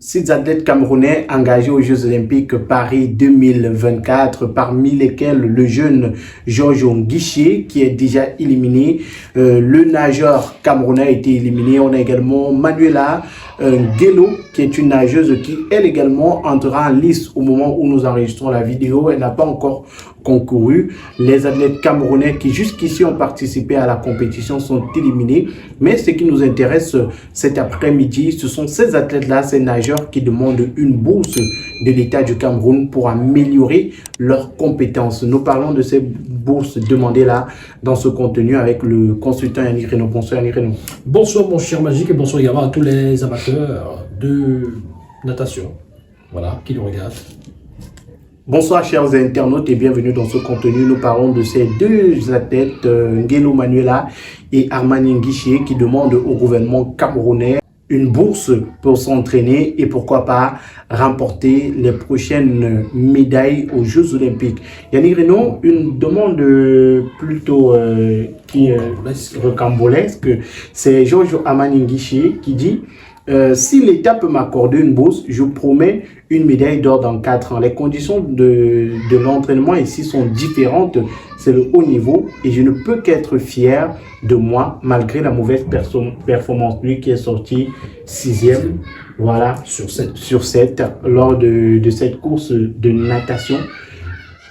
Six athlètes camerounais engagés aux Jeux Olympiques Paris 2024, parmi lesquels le jeune Georges Nguiché qui est déjà éliminé. Le nageur camerounais a été éliminé. On a également Manuela Nguelo qui est une nageuse qui elle également entrera en lice au moment où nous enregistrons la vidéo. Elle n'a pas encore concouru. Les athlètes camerounais qui jusqu'ici ont participé à la compétition sont éliminés. Mais ce qui nous intéresse cet après-midi, ce sont ces athlètes-là, ces nageurs qui demandent une bourse de l'État du Cameroun pour améliorer leurs compétences. Nous parlons de ces bourses demandées-là dans ce contenu avec le consultant Yannick Renaud. Bonsoir Yannick Renaud. Bonsoir mon cher Magique et bonsoir également à tous les amateurs de natation, voilà, qui nous regardent. Bonsoir chers internautes et bienvenue dans ce contenu. Nous parlons de ces deux athlètes, Nguelo Manuela et Armani Nguiché, qui demandent au gouvernement camerounais une bourse pour s'entraîner et pourquoi pas remporter les prochaines médailles aux Jeux Olympiques. Yannick Renaud, une demande plutôt rocambolesque. C'est Georges Armani Nguiché qui dit si l'État peut m'accorder une bourse, je promets une médaille d'or dans 4 ans. Les conditions de l'entraînement ici sont différentes. C'est le haut niveau et je ne peux qu'être fier de moi malgré la mauvaise performance. Lui qui est sorti 6e, voilà, sur 7 lors de cette course de natation.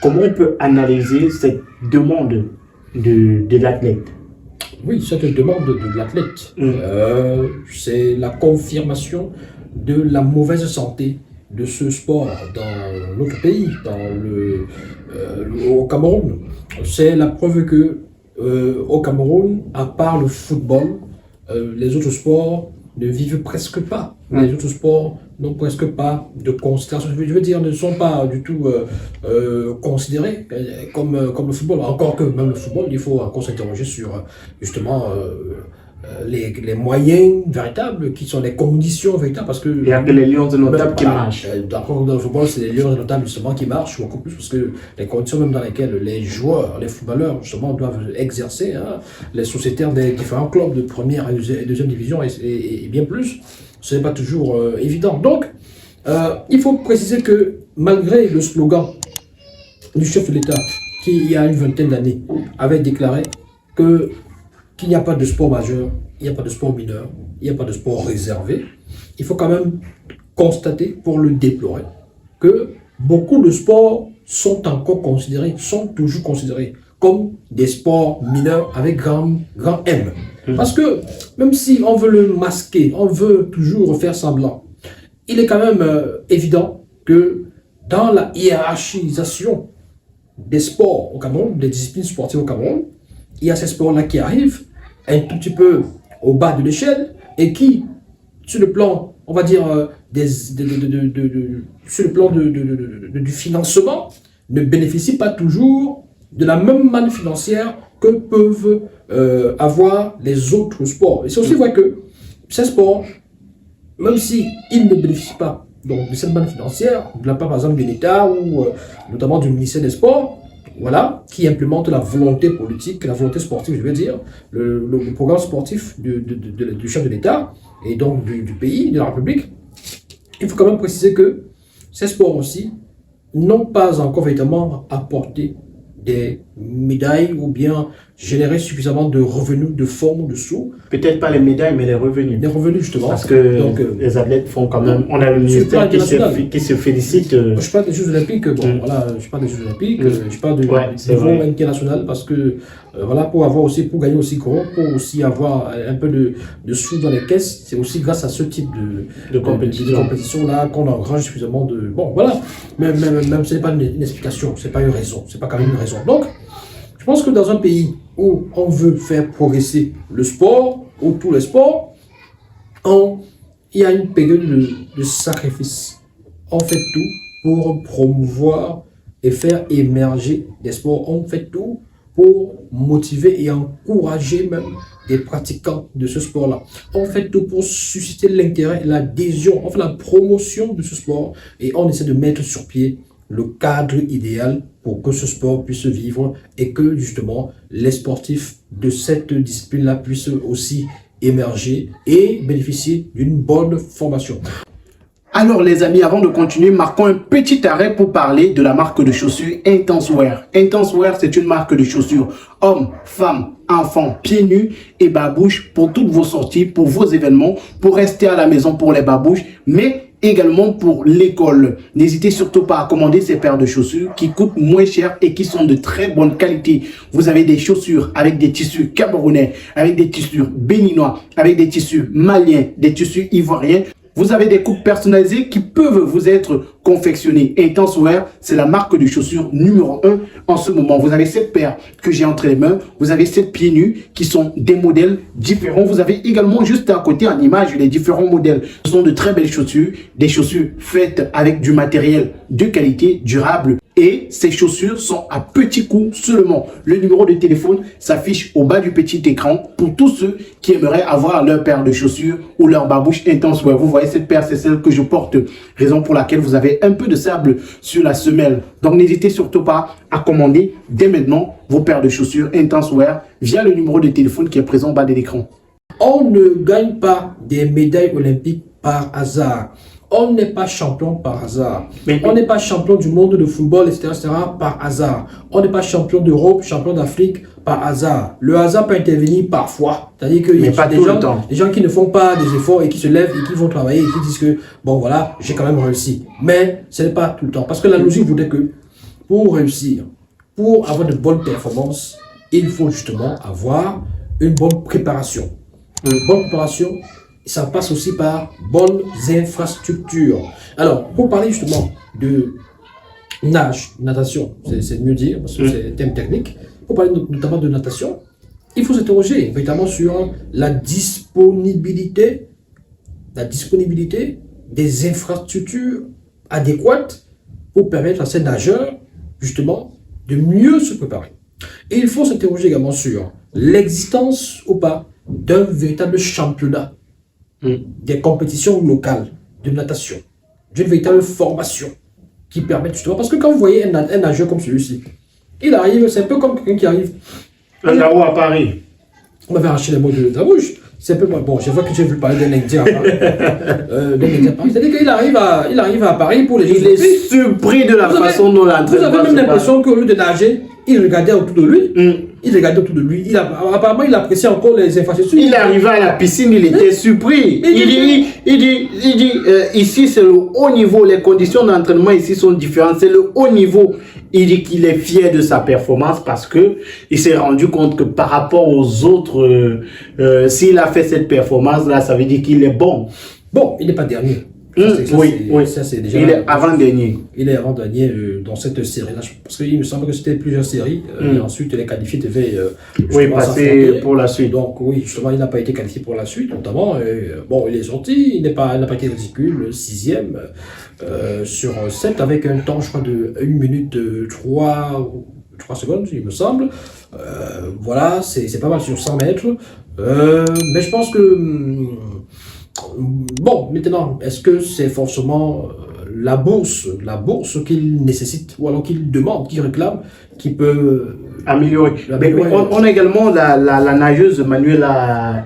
Comment on peut analyser cette demande de l'athlète? Oui, c'est une demande de l'athlète. C'est la confirmation de la mauvaise santé de ce sport dans notre pays, au Cameroun. C'est la preuve que au Cameroun, à part le football, les autres sports ne vivent presque pas. Les autres sports n'ont presque pas de considération. Je veux dire, ne sont pas du tout considérés comme le football. Encore que même le football, il faut encore s'interroger sur justement les moyens véritables, qui sont les conditions véritables. Parce que il y a que les lions notables qui marchent. D'accord, dans le football, c'est les lions notables justement qui marchent beaucoup plus, parce que les conditions même dans lesquelles les joueurs, les footballeurs justement doivent exercer, hein, les sociétaires des différents clubs de première et deuxième division et bien plus, ce n'est pas toujours évident. Donc, il faut préciser que malgré le slogan du chef de l'État, qui il y a une vingtaine d'années avait déclaré qu'il n'y a pas de sport majeur, il n'y a pas de sport mineur, il n'y a pas de sport réservé, il faut quand même constater, pour le déplorer, que beaucoup de sports sont toujours considérés comme des sports mineurs avec grand M. Parce que même si on veut le masquer, on veut toujours faire semblant, il est quand même évident que dans la hiérarchisation des sports au Cameroun, des disciplines sportives au Cameroun, il y a ces sports-là qui arrivent un tout petit peu au bas de l'échelle et qui, sur le plan, on va dire, sur le plan du financement, ne bénéficient pas toujours de la même manne financière que peuvent avoir les autres sports. Et c'est aussi vrai que ces sports, même s'ils ne bénéficient pas donc, de cette manne financière, de la part par exemple de l'État ou notamment du ministère des Sports, voilà, qui implémente la volonté politique, la volonté sportive, je veux dire, le programme sportif du chef de l'État et donc du pays, de la République. Il faut quand même préciser que ces sports aussi n'ont pas encore véritablement apporté des médailles ou bien générer suffisamment de revenus, de fonds, de sous. Peut-être pas les médailles, mais les revenus. Les revenus, justement. Parce que les athlètes font quand même... On a le ministère qui se félicite. Je parle des Jeux Olympiques, voilà, je parle des Jeux Olympiques, je parle du niveau international, parce que, voilà, pour gagner aussi gros, pour aussi avoir un peu de sous dans les caisses, c'est aussi grâce à ce type de compétition-là qu'on engrange suffisamment de... Bon, voilà, même ce n'est pas une explication, c'est pas une raison, c'est pas quand même une raison. Donc, je pense que dans un pays où on veut faire progresser le sport, ou tous les sports, il y a une période de sacrifice. On fait tout pour promouvoir et faire émerger des sports. On fait tout pour motiver et encourager même des pratiquants de ce sport-là. On fait tout pour susciter l'intérêt, l'adhésion, on fait la promotion de ce sport et on essaie de mettre sur pied le cadre idéal pour que ce sport puisse vivre et que justement les sportifs de cette discipline-là puissent aussi émerger et bénéficier d'une bonne formation. Alors les amis, avant de continuer, marquons un petit arrêt pour parler de la marque de chaussures Intensewear. Intensewear, c'est une marque de chaussures hommes, femmes, enfants, pieds nus et babouches pour toutes vos sorties, pour vos événements, pour rester à la maison pour les babouches, mais également pour l'école. N'hésitez surtout pas à commander ces paires de chaussures qui coûtent moins cher et qui sont de très bonne qualité. Vous avez des chaussures avec des tissus camerounais, avec des tissus béninois, avec des tissus maliens, des tissus ivoiriens. Vous avez des coupes personnalisées qui peuvent vous être confectionnées. Intensewear, c'est la marque de chaussures numéro 1 en ce moment. Vous avez cette paire que j'ai entre les mains. Vous avez 7 pieds nus qui sont des modèles différents. Vous avez également juste à côté en image les différents modèles. Ce sont de très belles chaussures, des chaussures faites avec du matériel de qualité, durable. Et ces chaussures sont à petit coût seulement. Le numéro de téléphone s'affiche au bas du petit écran pour tous ceux qui aimeraient avoir leur paire de chaussures ou leur babouche Intensewear. Vous voyez, cette paire, c'est celle que je porte. Raison pour laquelle vous avez un peu de sable sur la semelle. Donc, n'hésitez surtout pas à commander dès maintenant vos paires de chaussures Intensewear via le numéro de téléphone qui est présent au bas de l'écran. On ne gagne pas des médailles olympiques par hasard. On n'est pas champion par hasard. On n'est pas champion du monde de football, etc., par hasard. On n'est pas champion d'Europe, champion d'Afrique par hasard. Le hasard peut intervenir parfois. C'est-à-dire qu'il y a des gens qui ne font pas des efforts et qui se lèvent et qui vont travailler et qui disent que, bon voilà, j'ai quand même réussi. Mais ce n'est pas tout le temps. Parce que la logique voudrait que pour réussir, pour avoir de bonnes performances, il faut justement avoir une bonne préparation. Une bonne préparation, ça passe aussi par bonnes infrastructures. Alors, pour parler justement de natation, c'est mieux dire, parce que c'est un thème technique, pour parler notamment de natation, il faut s'interroger notamment sur la disponibilité des infrastructures adéquates pour permettre à ces nageurs, justement, de mieux se préparer. Et il faut s'interroger également sur l'existence ou pas d'un véritable championnat, des compétitions locales de natation, d'une véritable formation qui permet justement, parce que quand vous voyez un nageur comme celui-ci, il arrive, c'est un peu comme quelqu'un qui arrive. Un Nao à Paris. On m'avait arraché les mots de la bouche. C'est un peu, bon, je vois que j'ai vu parler d'un Indien à Paris. C'est-à-dire qu'il arrive à Paris pour les Jeux Olympiques. Il est surpris de la façon dont l'entraînement. Vous avez même l'impression qu'au lieu de nager, il regardait autour de lui. Il regardait autour de lui. Apparemment, il appréciait encore les infrastructures. Il arrivait à la piscine, il était surpris. Il dit, ici c'est le haut niveau, les conditions d'entraînement ici sont différentes, c'est le haut niveau. Il dit qu'il est fier de sa performance parce que il s'est rendu compte que par rapport aux autres, s'il a fait cette performance-là, ça veut dire qu'il est bon. Bon, il n'est pas dernier. Oui. Ça, déjà, il est avant-dernier. Il est avant-dernier dans cette série-là. Parce qu'il me semble que c'était plusieurs séries. Et ensuite, les qualifiés devaient passer pour la suite. Donc, oui, justement, il n'a pas été qualifié pour la suite, notamment. Bon, il est sorti. Il n'a pas été ridicule. 6e sur 7 avec un temps, je crois, de 1 minute 3 secondes, il me semble. Voilà, c'est pas mal sur 100 mètres. Mais je pense que... Bon, maintenant, est-ce que c'est forcément la bourse qu'il nécessite, ou alors qu'il demande, qu'il réclame, qui peut améliorer? On a également la nageuse Manuela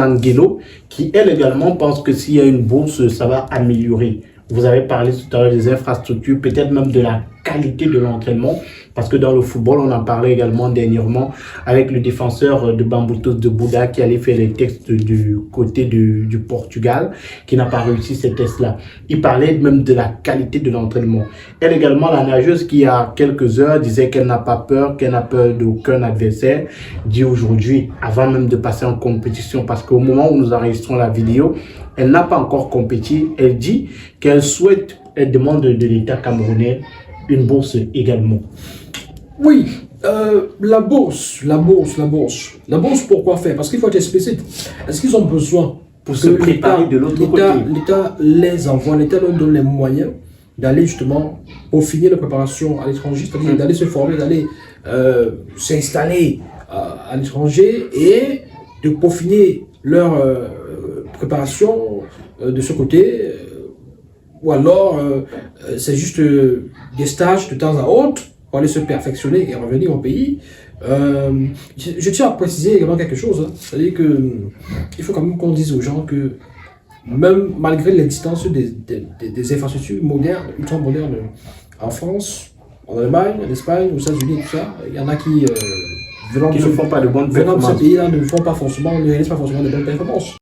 Angelo, qui elle également pense que s'il y a une bourse, ça va améliorer. Vous avez parlé tout à l'heure des infrastructures, peut-être même de la qualité de l'entraînement, parce que dans le football, on en parlait également dernièrement avec le défenseur de Bambutos de Bouddha qui allait faire les tests du côté du Portugal, qui n'a pas réussi ces tests-là. Il parlait même de la qualité de l'entraînement. Elle également, la nageuse qui, il y a quelques heures, disait qu'elle n'a pas peur, qu'elle n'a peur d'aucun adversaire, dit aujourd'hui, avant même de passer en compétition, parce qu'au moment où nous enregistrons la vidéo, elle n'a pas encore compétit. Elle dit qu'elle souhaite, elle demande de l'État camerounais une bourse également. Oui, la bourse, pourquoi faire? Parce qu'il faut être explicite. Est-ce qu'ils ont besoin pour se préparer de l'autre côté? L'État les envoie, l'État leur donne les moyens d'aller justement peaufiner la préparation à l'étranger, c'est-à-dire d'aller se former, d'aller s'installer à l'étranger et de peaufiner leur préparation de ce côté. Ou alors, c'est juste des stages de temps à autre pour aller se perfectionner et revenir au pays. Je tiens à préciser également quelque chose. C'est-à-dire qu'il faut quand même qu'on dise aux gens que même malgré l'existence des infrastructures modernes, ultra modernes en France, en Allemagne, en Espagne, aux États-Unis, tout ça, il y en a qui, Qui ne font pas de bonnes venant de ce performances. pays-là, ne réalisent pas forcément de bonnes performances.